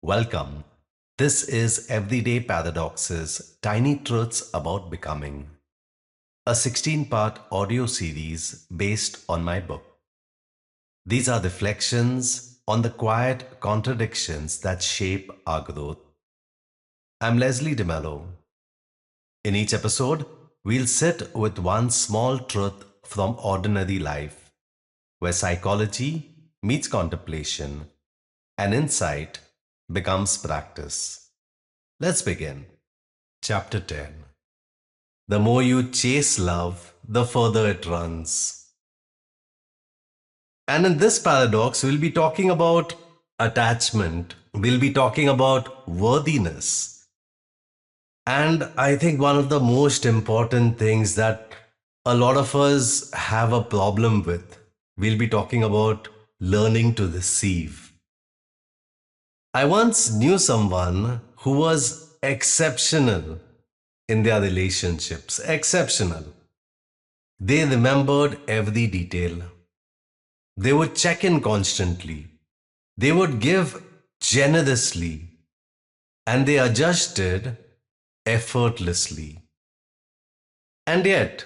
Welcome. This is Everyday Paradoxes Tiny Truths About Becoming, a 16-part audio series based on my book. These are reflections on the quiet contradictions that shape our growth. I'm Leslie DeMello. In each episode, we'll sit with one small truth from ordinary life, where psychology meets contemplation and insight becomes practice. Let's begin. Chapter 10. The more you chase love, the further it runs. And in this paradox, we'll be talking about attachment. We'll be talking about worthiness. And I think one of the most important things that a lot of us have a problem with, we'll be talking about learning to receive. I once knew someone who was exceptional in their relationships. Exceptional. They remembered every detail. They would check in constantly. They would give generously. And they adjusted effortlessly. And yet,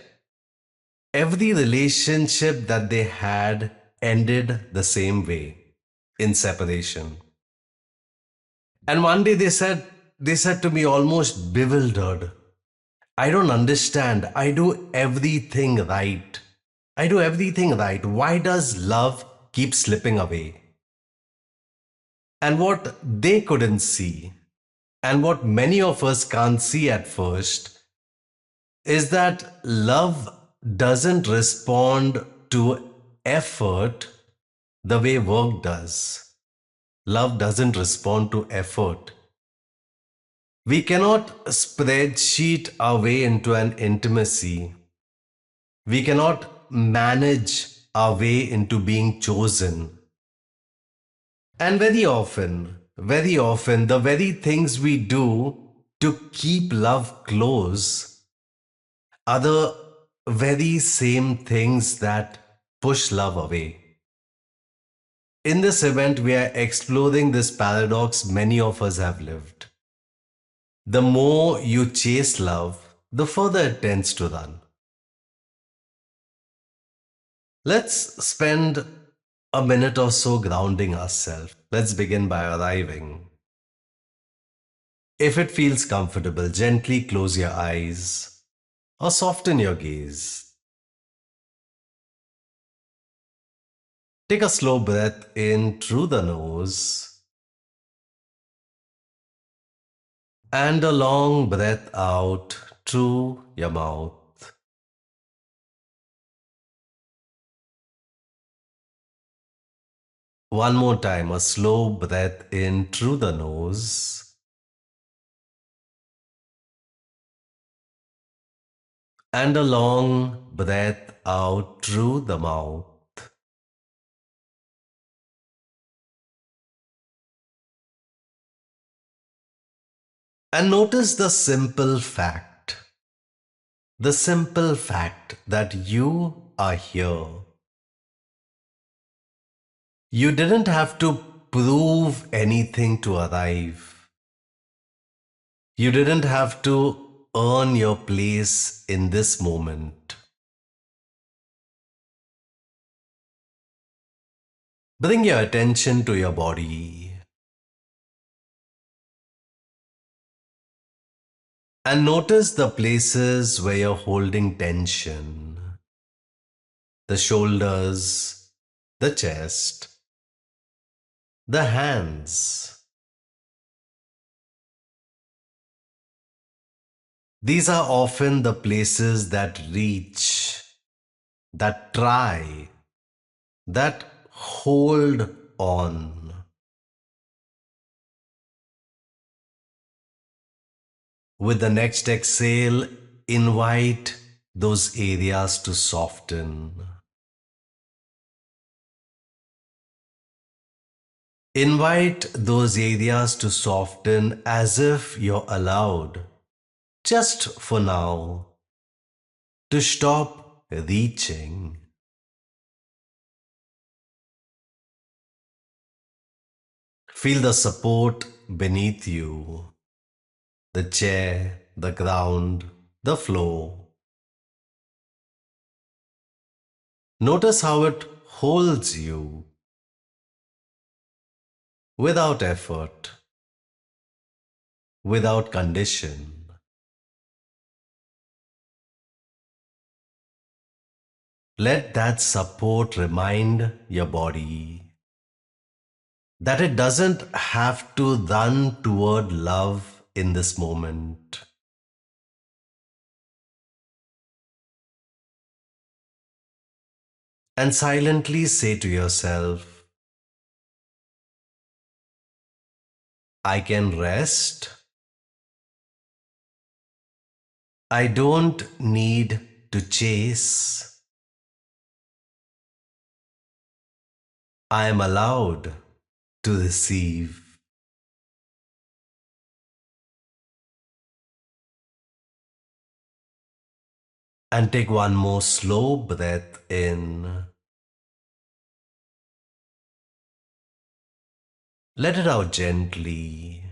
every relationship that they had ended the same way, in separation. And one day they said to me almost bewildered, I don't understand. I do everything right. I do everything right. Why does love keep slipping away? And what they couldn't see, and what many of us can't see at first, is that love doesn't respond to effort the way work does. Love doesn't respond to effort. We cannot spreadsheet our way into an intimacy. We cannot manage our way into being chosen. And very often, the very things we do to keep love close are the very same things that push love away. In this event, we are exploring this paradox many of us have lived. The more you chase love, the further it tends to run. Let's spend a minute or so grounding ourselves. Let's begin by arriving. If it feels comfortable, gently close your eyes or soften your gaze. Take a slow breath in through the nose and a long breath out through your mouth. One more time, a slow breath in through the nose and a long breath out through the mouth. And notice the simple fact that you are here. You didn't have to prove anything to arrive. You didn't have to earn your place in this moment. Bring your attention to your body and notice the places where you're holding tension. The shoulders, the chest, the hands. These are often the places that reach, that try, that hold on. With the next exhale, invite those areas to soften. Invite those areas to soften as if you're allowed, just for now, to stop reaching. Feel the support beneath you, the chair, the ground, the floor. Notice how it holds you without effort, without condition. Let that support remind your body that it doesn't have to run toward love in this moment. And silently say to yourself, I can rest. I don't need to chase. I am allowed to receive. And take one more slow breath in. Let it out gently.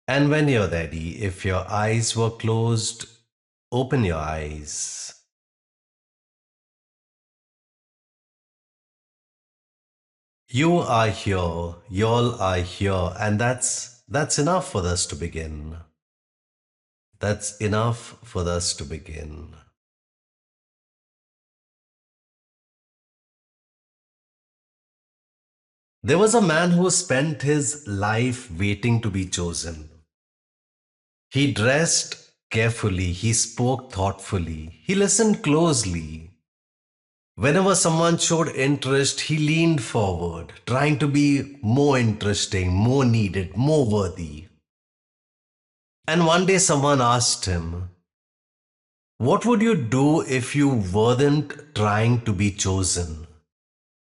And when you're ready, if your eyes were closed, open your eyes. You are here, y'all are here, and that's enough for us to begin. That's enough for us to begin. There was a man who spent his life waiting to be chosen. He dressed carefully, he spoke thoughtfully, he listened closely. Whenever someone showed interest, he leaned forward, trying to be more interesting, more needed, more worthy. And one day someone asked him, what would you do if you weren't trying to be chosen?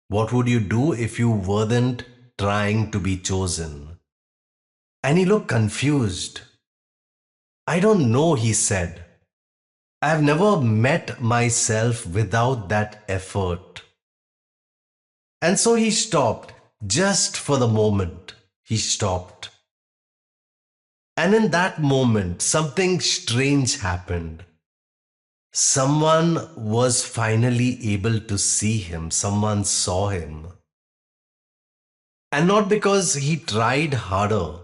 What would you do if you weren't trying to be chosen? And he looked confused. I don't know, he said. I've never met myself without that effort. And so he stopped, just for the moment. He stopped. And in that moment, something strange happened. Someone was finally able to see him, someone saw him. And not because he tried harder,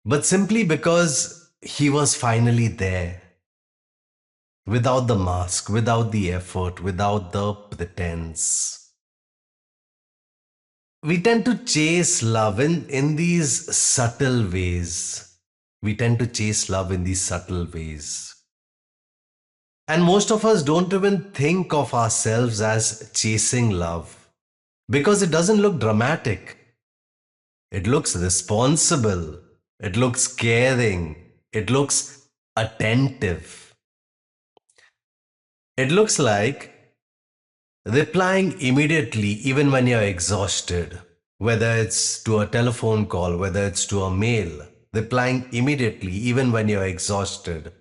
but simply because he was finally there. Without the mask, without the effort, without the pretense. We tend to chase love in these subtle ways. We tend to chase love in these subtle ways. And most of us don't even think of ourselves as chasing love because it doesn't look dramatic. It looks responsible. It looks caring. It looks attentive. It looks like replying immediately even when you're exhausted, whether it's to a telephone call, whether it's to a mail, replying immediately even when you're exhausted,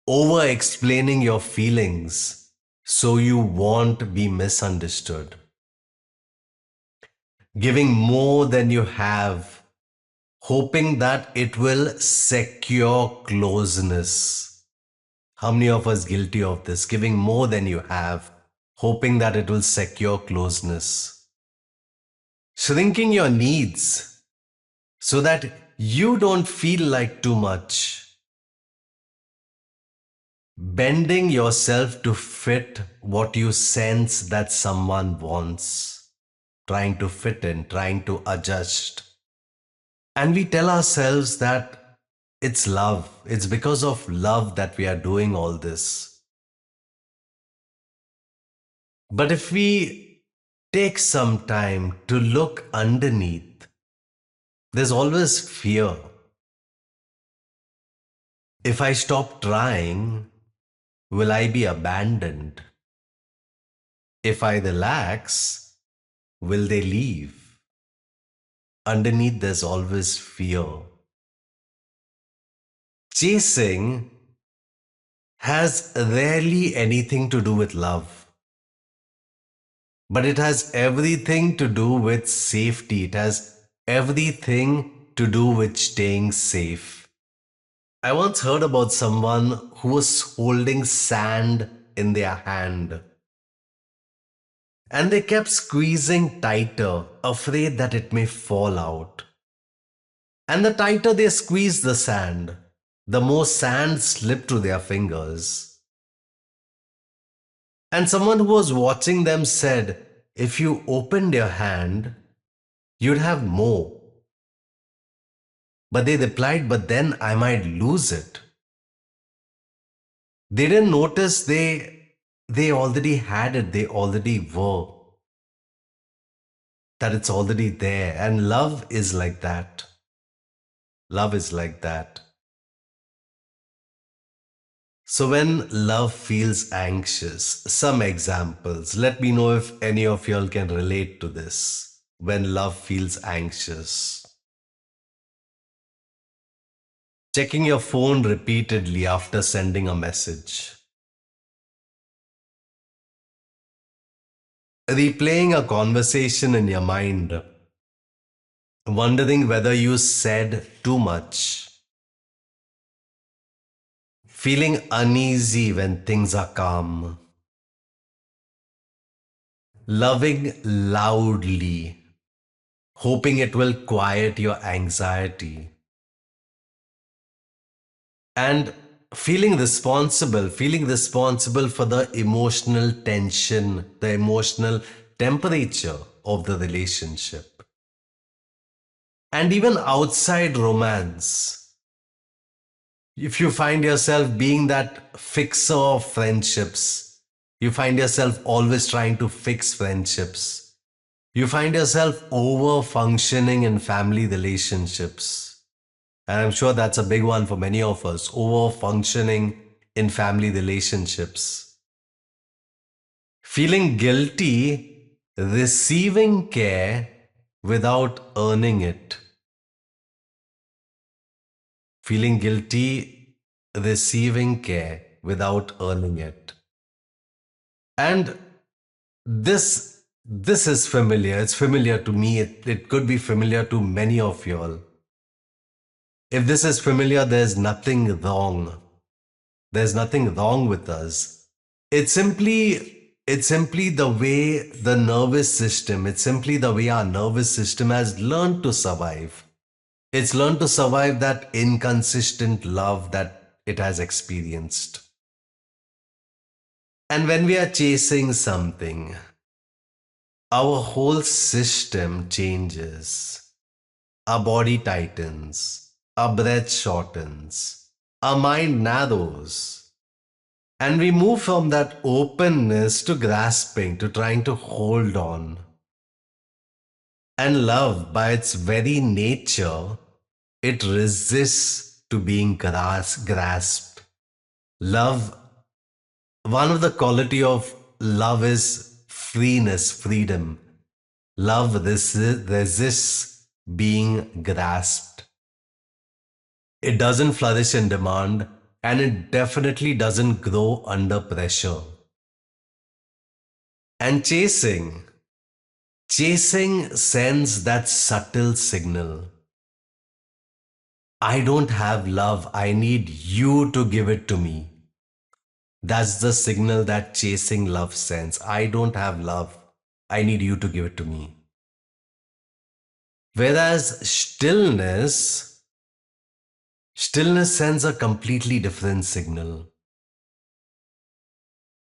over explaining your feelings so you won't be misunderstood, giving more than you have, hoping that it will secure closeness. How many of us guilty of this? Giving more than you have, hoping that it will secure closeness. Shrinking your needs so that you don't feel like too much. Bending yourself to fit what you sense that someone wants. Trying to fit in, trying to adjust. And we tell ourselves that it's love. It's because of love that we are doing all this. But if we take some time to look underneath, there's always fear. If I stop trying, will I be abandoned? If I relax, will they leave? Underneath, there's always fear. Chasing has rarely anything to do with love. but it has everything to do with safety. It has everything to do with staying safe. I once heard about someone who was holding sand in their hand and they kept squeezing tighter, afraid that it may fall out. And the tighter they squeezed the sand, the more sand slipped through their fingers. And someone who was watching them said, if you opened your hand, you'd have more. But they replied, but then I might lose it. They didn't notice they already had it, they already were. That it's already there. And love is like that. Love is like that. So when love feels anxious, some examples. Let me know if any of y'all can relate to this. When love feels anxious. Checking your phone repeatedly after sending a message. Replaying a conversation in your mind. Wondering whether you said too much. Feeling uneasy when things are calm. Loving loudly, hoping it will quiet your anxiety. And feeling responsible for the emotional tension, the emotional temperature of the relationship. And even outside romance, if you find yourself being that fixer of friendships, you find yourself always trying to fix friendships, you find yourself over functioning in family relationships. And I'm sure that's a big one for many of us, over functioning in family relationships. Feeling guilty, receiving care without earning it. Feeling guilty, receiving care without earning it. And this is familiar. It's familiar to me. It could be familiar to many of y'all. If this is familiar, there's nothing wrong. There's nothing wrong with us. It's simply the way the nervous system, it's simply the way our nervous system has learned to survive. It's learned to survive that inconsistent love that it has experienced. And when we are chasing something, our whole system changes. Our body tightens, our breath shortens, our mind narrows, and we move from that openness to grasping, to trying to hold on. And love, by its very nature, it resists to being grasped. Love, one of the quality of love is freeness, freedom. Love resists being grasped. It doesn't flourish in demand, and it definitely doesn't grow under pressure. And chasing sends that subtle signal. I don't have love, I need you to give it to me. That's the signal that chasing love sends. I don't have love, I need you to give it to me. Whereas stillness sends a completely different signal.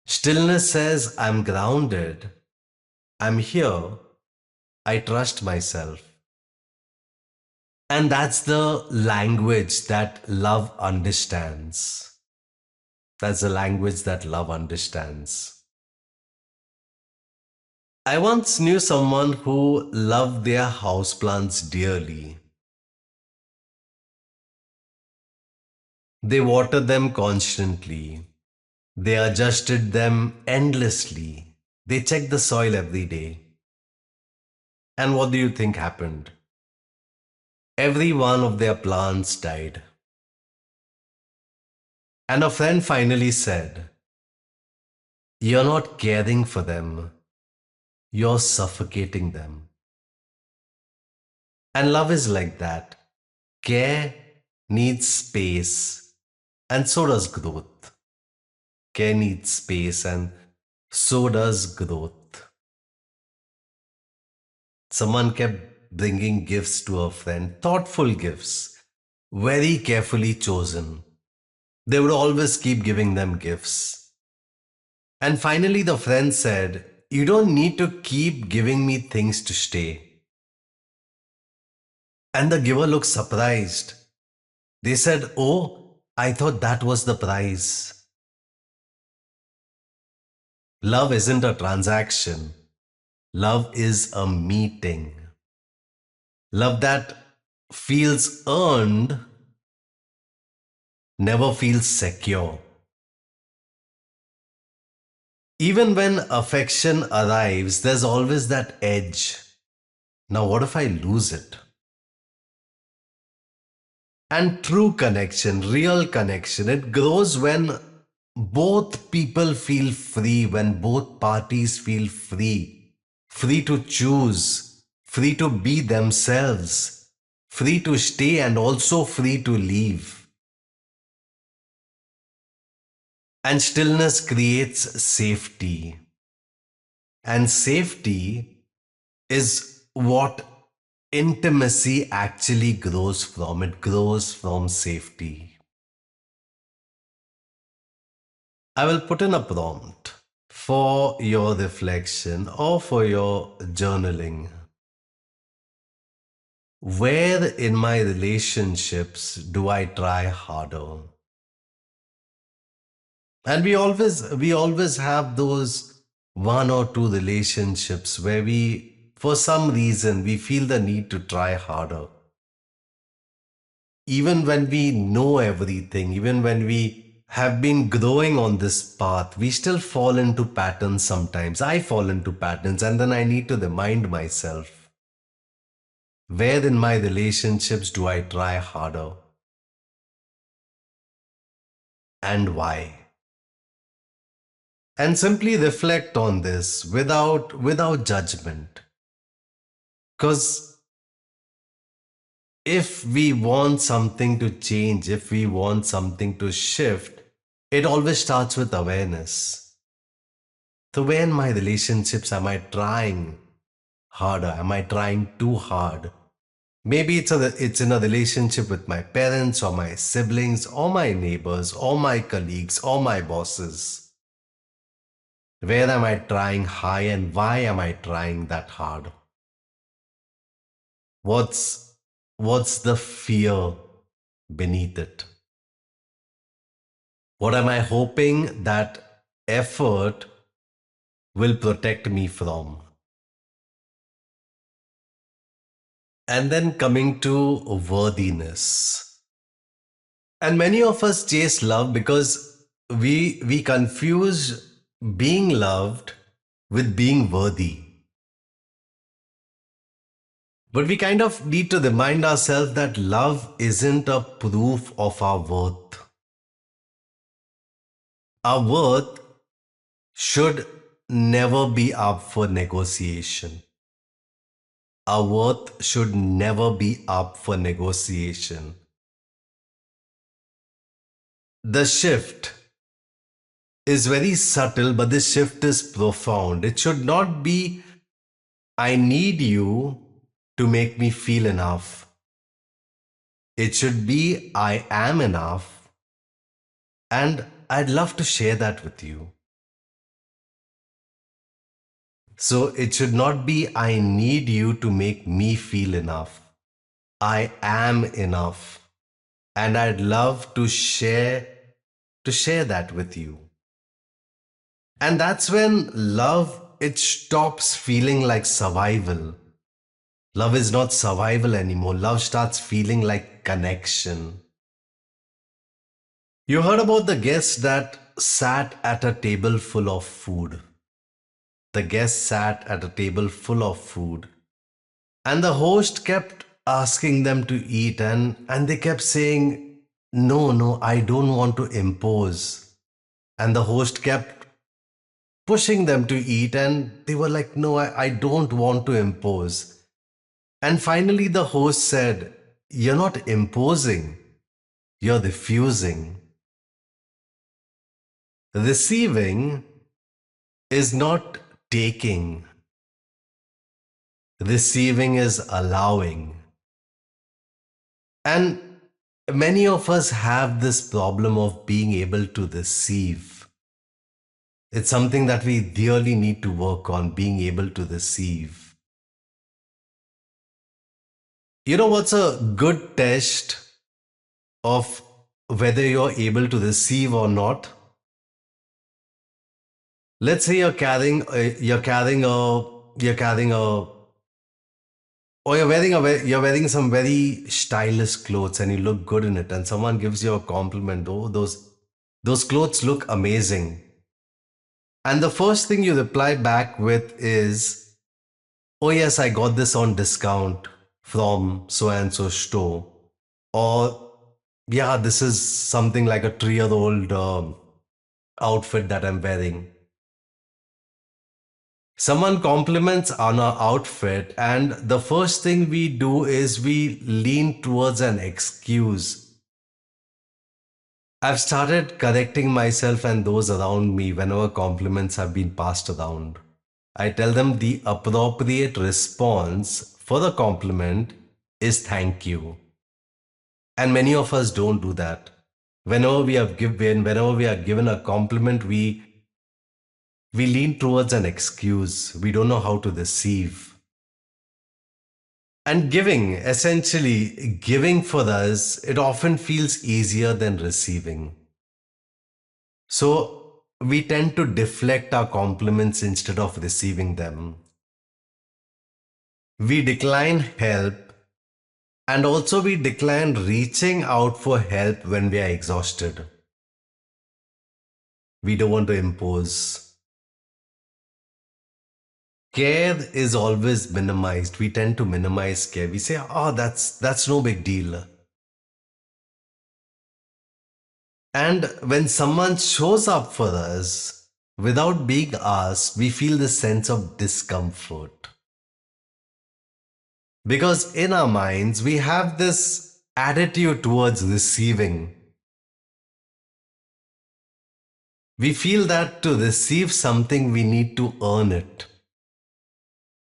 Stillness says, I'm grounded, I'm here, I trust myself. And that's the language that love understands. That's the language that love understands. I once knew someone who loved their houseplants dearly. They watered them constantly. They adjusted them endlessly. They checked the soil every day. And what do you think happened? Every one of their plants died. And a friend finally said, you're not caring for them. you're suffocating them. And love is like that. Care needs space, and so does growth. Care needs space, and so does growth. Someone kept bringing gifts to a friend, thoughtful gifts, very carefully chosen. They would always keep giving them gifts. And finally, the friend said, "You don't need to keep giving me things to stay." And the giver looked surprised. They said, "Oh, I thought that was the price." Love isn't a transaction, love is a meeting. Love that feels earned never feels secure. Even when affection arrives, there's always that edge. Now, what if I lose it? And true connection, real connection, it grows when both people feel free, when both parties feel free, free to choose, free to be themselves, free to stay and also free to leave. And stillness creates safety. And safety is what intimacy actually grows from. It grows from safety. I will put in a prompt for your reflection or for your journaling. Where in my relationships do I try harder? And we always have those one or two relationships where for some reason we feel the need to try harder. Even when we know everything, even when we have been growing on this path, we still fall into patterns sometimes. I fall into patterns, and then I need to remind myself, where in my relationships do I try harder and why? And simply reflect on this without judgment. Because if we want something to change, if we want something to shift, it always starts with awareness. So where in my relationships am I trying harder? Am I trying too hard? Maybe it's in a relationship with my parents or my siblings or my neighbors or my colleagues or my bosses. Where am I trying high and why am I trying that hard? What's the fear beneath it? What am I hoping that effort will protect me from? And then coming to worthiness. And many of us chase love because we confuse being loved with being worthy. But we kind of need to remind ourselves that love isn't a proof of our worth. Our worth should never be up for negotiation. Our worth should never be up for negotiation. The shift is very subtle, but this shift is profound. It should not be, "I need you to make me feel enough." It should be, "I am enough and I'd love to share that with you." So it should not be, "I need you to make me feel enough." I am enough and I'd love to share that with you. And that's when love, it stops feeling like survival. Love is not survival anymore. Love starts feeling like connection. You heard about the guest that sat at a table full of food. The guest sat at a table full of food, and the host kept asking them to eat, and they kept saying, "No, no, I don't want to impose." And the host kept pushing them to eat, and they were like, no, I don't want to impose. And finally, the host said, you're not imposing, you're refusing. Receiving is not taking, receiving is allowing. And many of us have this problem of being able to receive. It's something that we really need to work on, being able to receive. You know what's a good test of whether you're able to receive or not? Let's say you're wearing some very stylish clothes and you look good in it, and someone gives you a compliment. Oh, those clothes look amazing. And the first thing you reply back with is, oh yes, I got this on discount from so and so store. Or yeah, this is something like a 3-year old outfit that I'm wearing. Someone compliments on our outfit, and the first thing we do is we lean towards an excuse. I've started correcting myself and those around me whenever compliments have been passed around. I tell them the appropriate response for the compliment is thank you. And many of us don't do that. Whenever we are given a compliment, we lean towards an excuse. We don't know how to receive. And giving for us, it often feels easier than receiving. So we tend to deflect our compliments instead of receiving them. We decline help, and also we decline reaching out for help when we are exhausted. We don't want to impose. Care is always minimized. We tend to minimize care. We say, oh, that's no big deal. And when someone shows up for us without being asked, we feel this sense of discomfort. Because in our minds, we have this attitude towards receiving. We feel that to receive something, we need to earn it.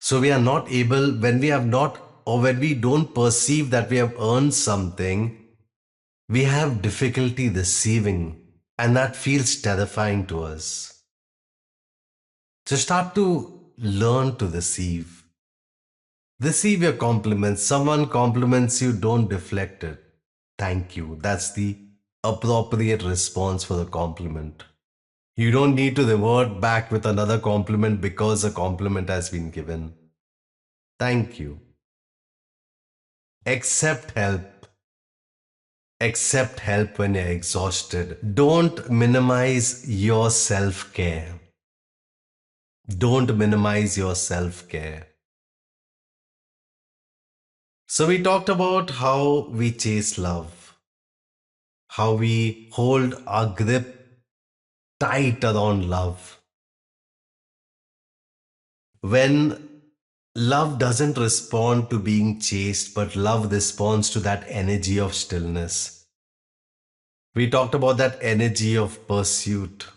So we are not able, when we have not, or when we don't perceive that we have earned something, we have difficulty receiving, and that feels terrifying to us. So start to learn to receive. Receive your compliments. Someone compliments you, don't deflect it. Thank you. That's the appropriate response for the compliment. You don't need to revert back with another compliment because a compliment has been given. Thank you. Accept help. Accept help when you're exhausted. Don't minimize your self care. Don't minimize your self care. So, we talked about how we chase love, how we hold our grip tight around love. When love doesn't respond to being chased, but love responds to that energy of stillness. We talked about that energy of pursuit,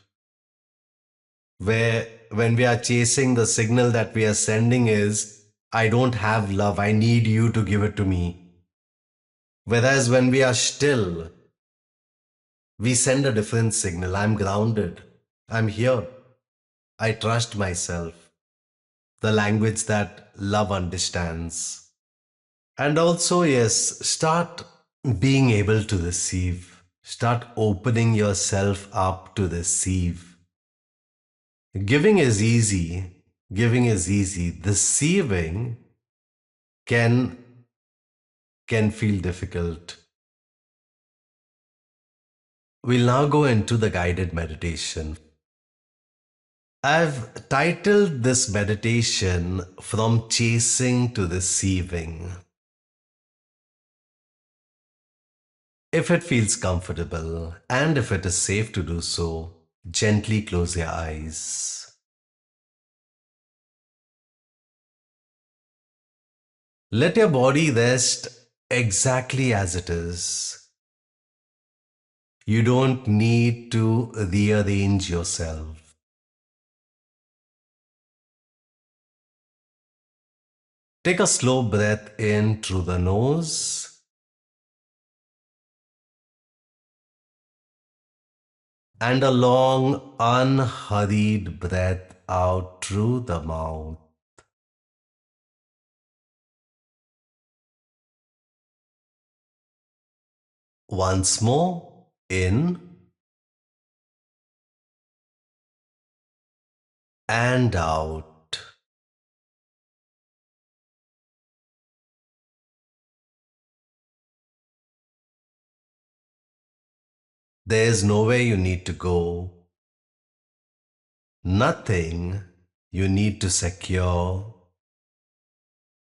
where when we are chasing, the signal that we are sending is, I don't have love, I need you to give it to me. Whereas when we are still, we send a different signal. I'm grounded, I'm here, I trust myself. The language that love understands. And also, yes, start being able to receive. Start opening yourself up to receive. Giving is easy. Giving is easy. Receiving can feel difficult. We'll now go into the guided meditation. I've titled this meditation From Chasing to Receiving. If it feels comfortable and if it is safe to do so, gently close your eyes. Let your body rest exactly as it is. You don't need to rearrange yourself. Take a slow breath in through the nose and a long, unhurried breath out through the mouth. Once more, in and out. There's nowhere you need to go, nothing you need to secure,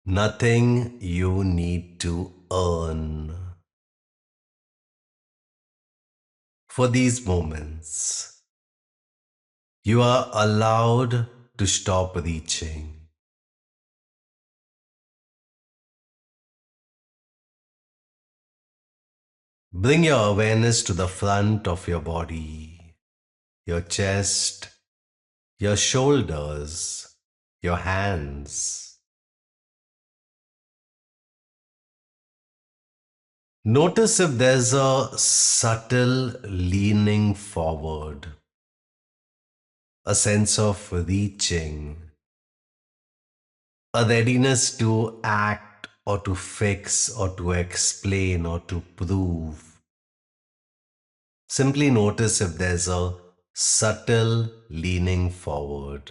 nothing you need to earn. For these moments, you are allowed to stop reaching. Bring your awareness to the front of your body, your chest, your shoulders, your hands. Notice if there's a subtle leaning forward, a sense of reaching, a readiness to act or to fix or to explain or to prove. Simply notice if there's a subtle leaning forward.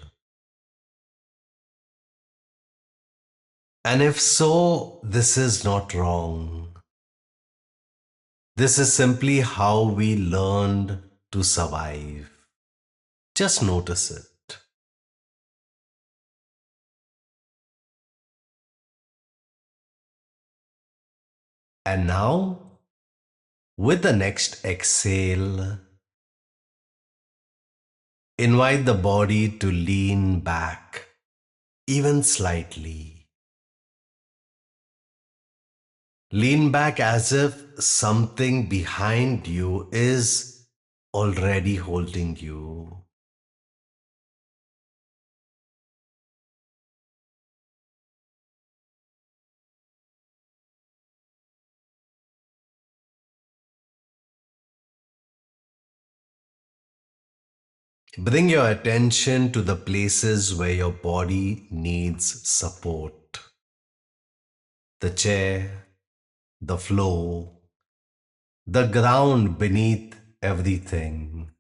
And if so, this is not wrong. This is simply how we learned to survive. Just notice it. And now, with the next exhale, invite the body to lean back, even slightly. Lean back as if something behind you is already holding you. Bring your attention to the places where your body needs support. The chair, the floor, the ground beneath everything.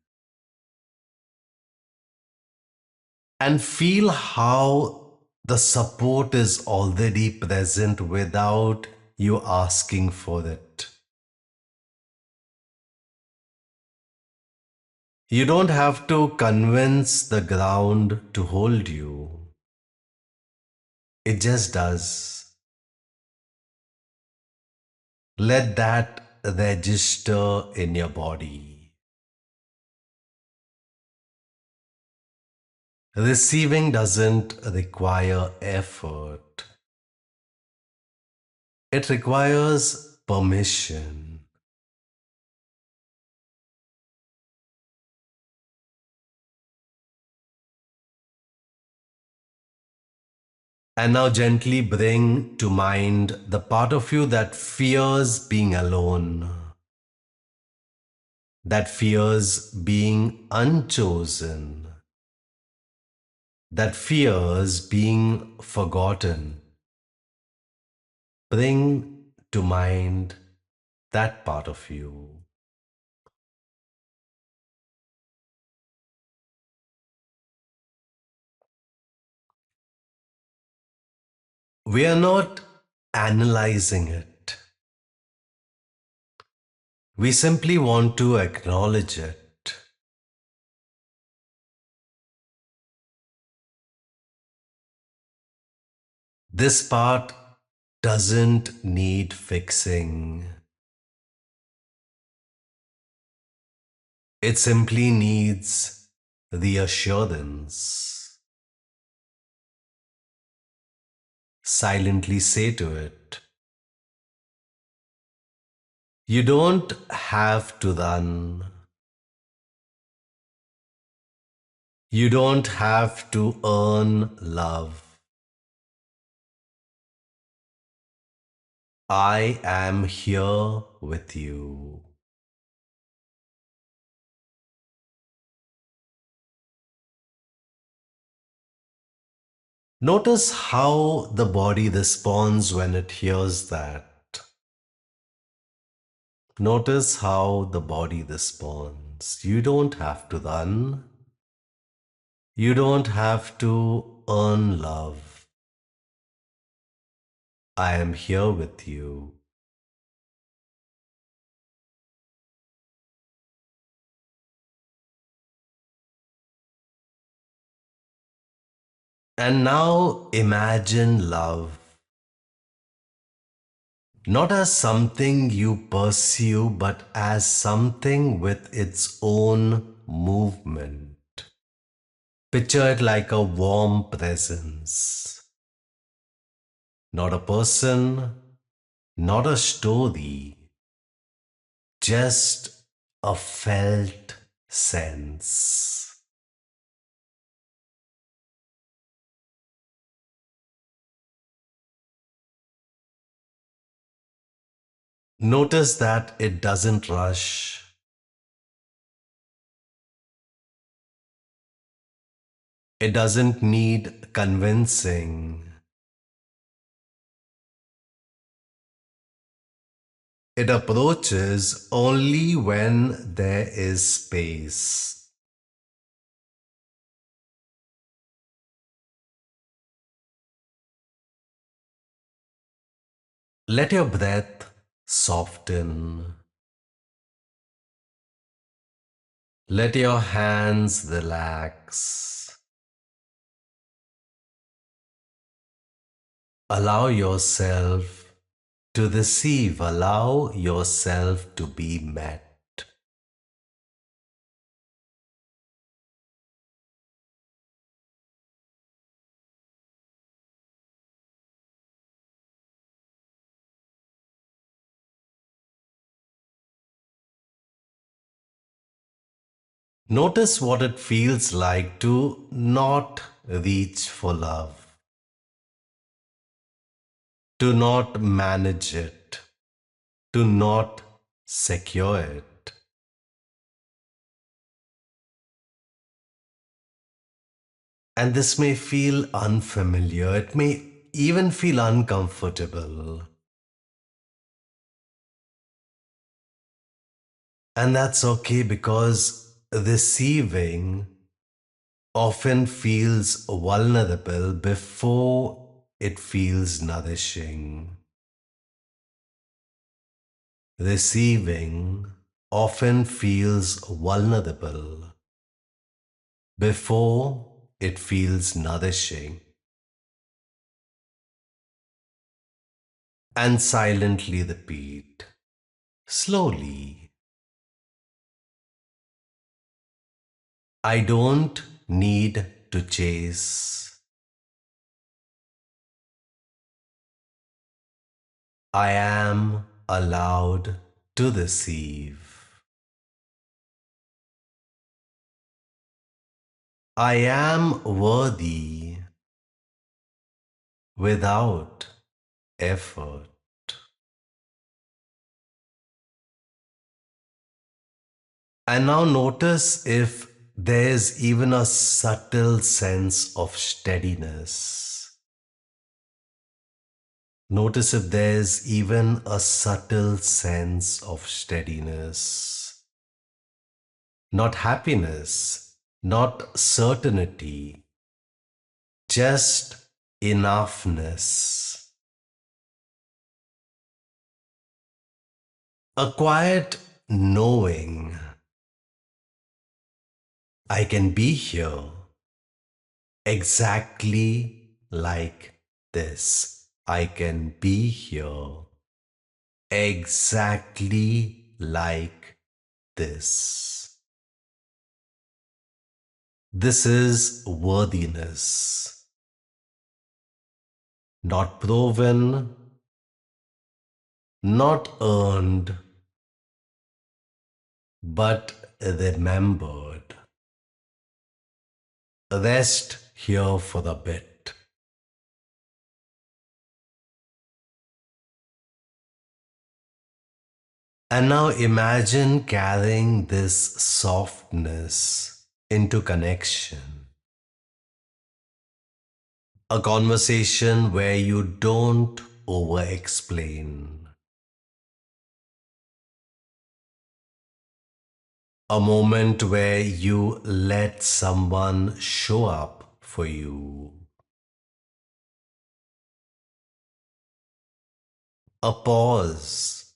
And feel how the support is already present without you asking for it. You don't have to convince the ground to hold you. It just does. Let that register in your body. Receiving doesn't require effort. It requires permission. And now gently bring to mind the part of you that fears being alone, that fears being unchosen, that fears being forgotten. Bring to mind that part of you. We are not analyzing it. We simply want to acknowledge it. This part doesn't need fixing. It simply needs reassurance. silently say to it, you don't have to run. You don't have to earn love. I am here with you. Notice how the body responds when it hears that. Notice how the body responds. You don't have to run. You don't have to earn love. I am here with you. And now imagine love not as something you pursue, but as something with its own movement. Picture it like a warm presence, not a person, not a story, just a felt sense. Notice that it doesn't rush. It doesn't need convincing. It approaches only when there is space. Let your breath soften. Let your hands relax. Allow yourself to receive. Allow yourself to be met. Notice what it feels like to not reach for love, to not manage it, to not secure it. And this may feel unfamiliar, it may even feel uncomfortable. And that's okay because receiving often feels vulnerable before it feels nourishing. Receiving often feels vulnerable before it feels nourishing. And silently repeat, slowly, I don't need to chase. I am allowed to receive. I am worthy without effort. And now notice if there's even a subtle sense of steadiness. Notice if there's even a subtle sense of steadiness. Not happiness, not certainty, just enoughness. A quiet knowing I can be here exactly like this. I can be here exactly like this. This is worthiness. not proven, not earned, but remembered. Rest here for a bit. And now imagine carrying this softness into connection. A conversation where you don't over explain. A moment where you let someone show up for you. A pause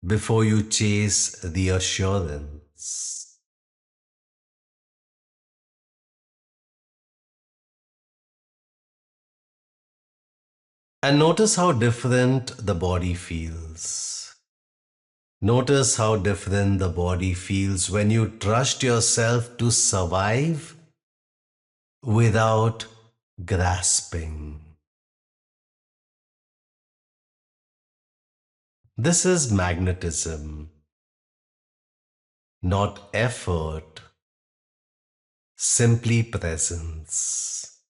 before you chase reassurance. And notice how different the body feels. Notice how different the body feels when you trust yourself to survive without grasping. This is magnetism, not effort, simply presence.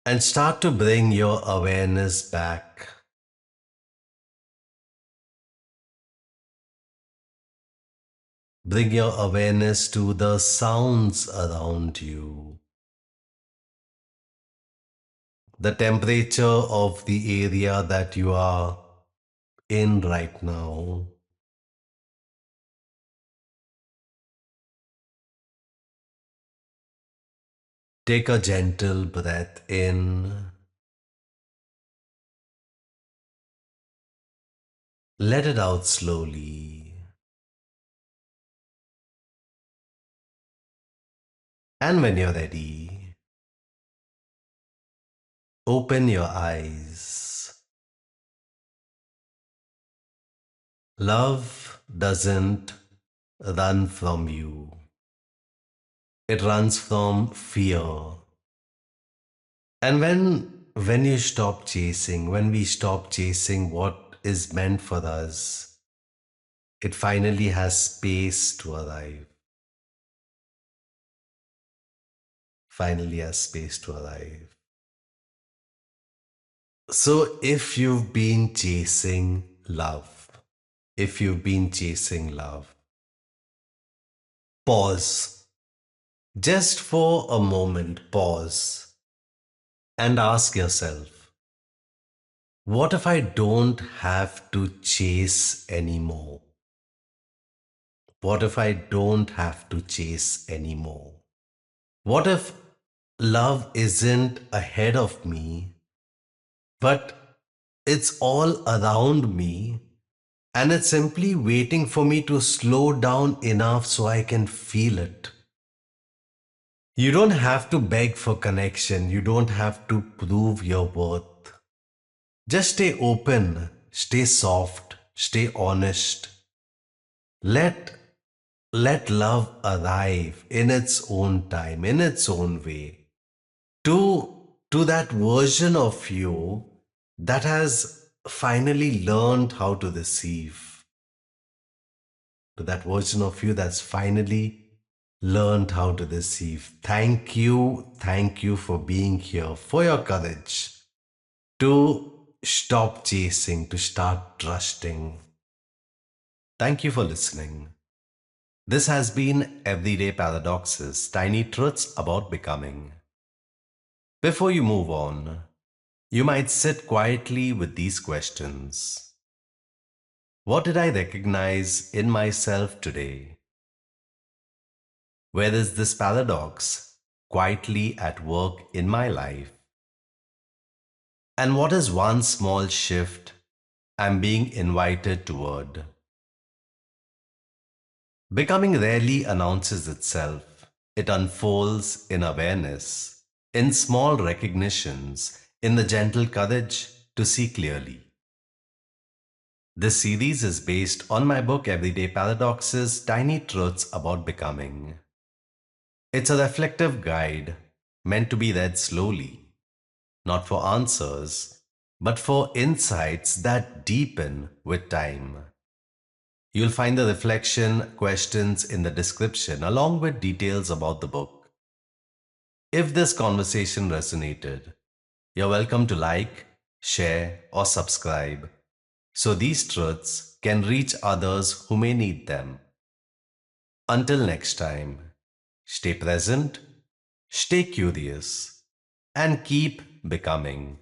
And start to bring your awareness back. Bring your awareness to the sounds around you, the temperature of the area that you are in right now. Take a gentle breath in. Let it out slowly. And when you're ready, open your eyes. Love doesn't run from you. It runs from fear. And when you stop chasing, when we stop chasing what is meant for us, it finally has space to arrive. Finally has space to arrive. So if you've been chasing love, if you've been chasing love, pause. Just for a moment, pause and ask yourself, what if I don't have to chase anymore? What if I don't have to chase anymore? What if love isn't ahead of me, but it's all around me and it's simply waiting for me to slow down enough so I can feel it? You don't have to beg for connection. You don't have to prove your worth. Just stay open, stay soft, stay honest. Let let love arrive in its own time, in its own way. To that version of you that has finally learned how to receive. To that version of you that's finally learned how to receive. Thank you for being here, for your courage to stop chasing, to start trusting. Thank you for listening. This has been Everyday Paradoxes, Tiny Truths About Becoming. Before you move on, you might sit quietly with these questions. What did I recognize in myself today? Where is this paradox quietly at work in my life? And what is one small shift I'm being invited toward? Becoming rarely announces itself. It unfolds in awareness, in small recognitions, in the gentle courage to see clearly. This series is based on my book Everyday Paradoxes, Tiny Truths About Becoming. It's a reflective guide meant to be read slowly, not for answers, but for insights that deepen with time. You'll find the reflection questions in the description along with details about the book. If this conversation resonated, you're welcome to like, share, or subscribe so these truths can reach others who may need them. Until next time, stay present, stay curious, and keep becoming.